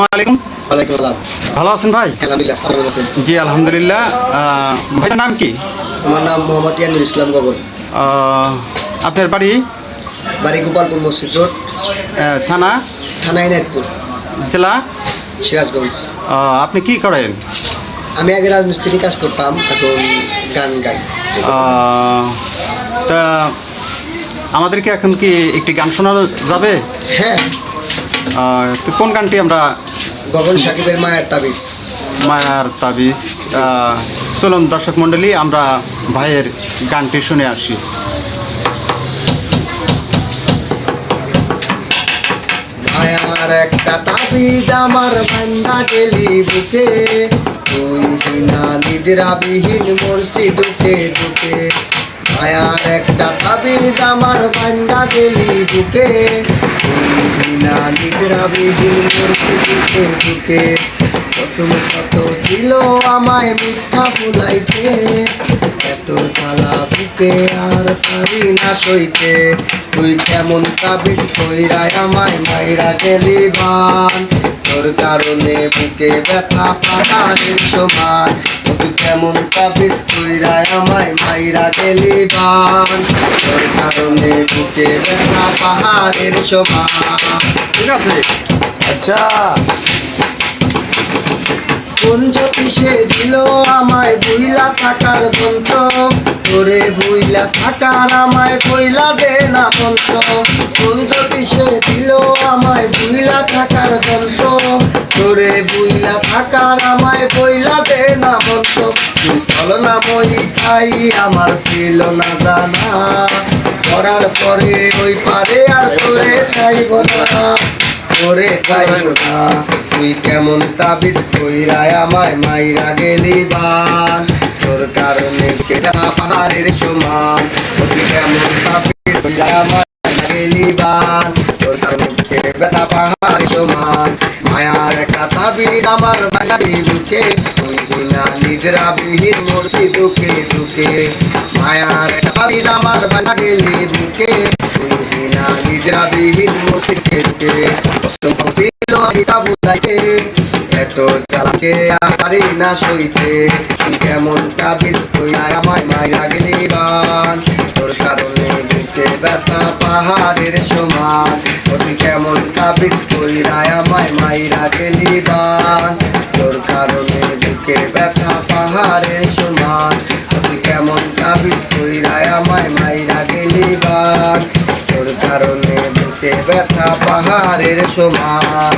আসসালামু আলাইকুম। ওয়ালাইকুম আসসালাম। ভালো আছেন ভাই? আলহামদুলিল্লাহ, আপনি ভালো আছেন? জি আলহামদুলিল্লাহ। ভাইয়ের নাম কি? আমার নাম মোহাম্মদ ইয়ানুল ইসলাম গগন। আপনার বাড়ি? বাড়ি গোপালপুর মসজিদ রোড, থানা? থানা ইনায়তপুর, জেলা? সিরাজগঞ্জ। আপনি কি করেন? আমি আগে রাজমিস্ত্রি কাজ করতাম, এখন গান গাই। তা আমাদেরকে এখন কি একটি গান শোনানো যাবে? হ্যাঁ, তো কোন গানটি আমরা? গগন সাকিবের মায়ের তাবিজ। মায়ার তাবিজ। চলুন দর্শক মণ্ডলী, আমরা ভাইয়ের গানটি শুনে আসি। মায়ার একটা তাবিজ আমার বান্দা গেলি বুকে, তুই হিনা নিদ্রাবিহীন মরছি দুকে দুকে। মায়ার একটা তাবিজ আমার বান্দা গেলি বুকে, তুই হিনা নিদ্রাবিহীন মরছি দুকে দুকে। কসম কত ছিল আমায় মিথ্যা ভুলাইতে, এত জ্বালা বুকে আর পারি না সইতে। তুই কেমন তাবিজ কইরায় আমায় মাইরা গেলি বান, তোর কারণে বুকে ব্যথা পাহাড়ের সমান। তুই কেমন তাবিজ কইরায় আমায় মাইরা গেলি বান, তোর কারণে বুকে ব্যথা পাহাড়ের সমান। ঠিক আছে। আচ্ছা, কোন জ্যোতিষে দিল আমায় বুইলা থাকার যন্ত্র, তোরে বুইলা থাকার আমায় কইলা দে না মন্ত্র। কোন জ্যোতিষে দিল আমায় বুইলা থাকার যন্ত্র, তোরে বুইলা থাকার আমায় কইলা দে না মন্ত্র। তুই চলো না মই তাই আমার ছিল না জানা, করার পরে ওই পারে আর তোরে চাইব না, তোরে চাইব না। তুই কেমন তাবিজ কইরায় আমায় মাইরা গেলি বান, তোর কারণে কেটা পাহাড়ের সমান। তুই কেমন তাবিজ কইরায় আমায় মাইরা গেলি বান, তোর কারণে ব্যথা পাহাড়ের সমান। মায়ার একটা তাবিজ আমার বাঙালি বুকে, তুই বিনা নিদ্রাবিহীন মরছি দুকে দুকে। মায়ার একটা তাবিজ আমার বাঙালি বুকে, তুই বিনা নিদ্রাবিহীন মরছি দুকে দুকে। এত চালাকে পারি না সইতে, তুই কেমন তাবিজ কইরায় আমায় মাইরা গেলি বান, তোর কারণে বুকে ব্যথা পাহাড়ের সমান। তুই কেমন তাবিজ কইরায় আমায় মাইরা গেলি বান, তোর কারণে বুকে ব্যথা পাহাড়ের সমান। তুই কেমন তাবিজ কইরায় আমায় মাইরা গেলি বান, তোর কারণে বুকে ব্যথা পাহাড়ের সমান।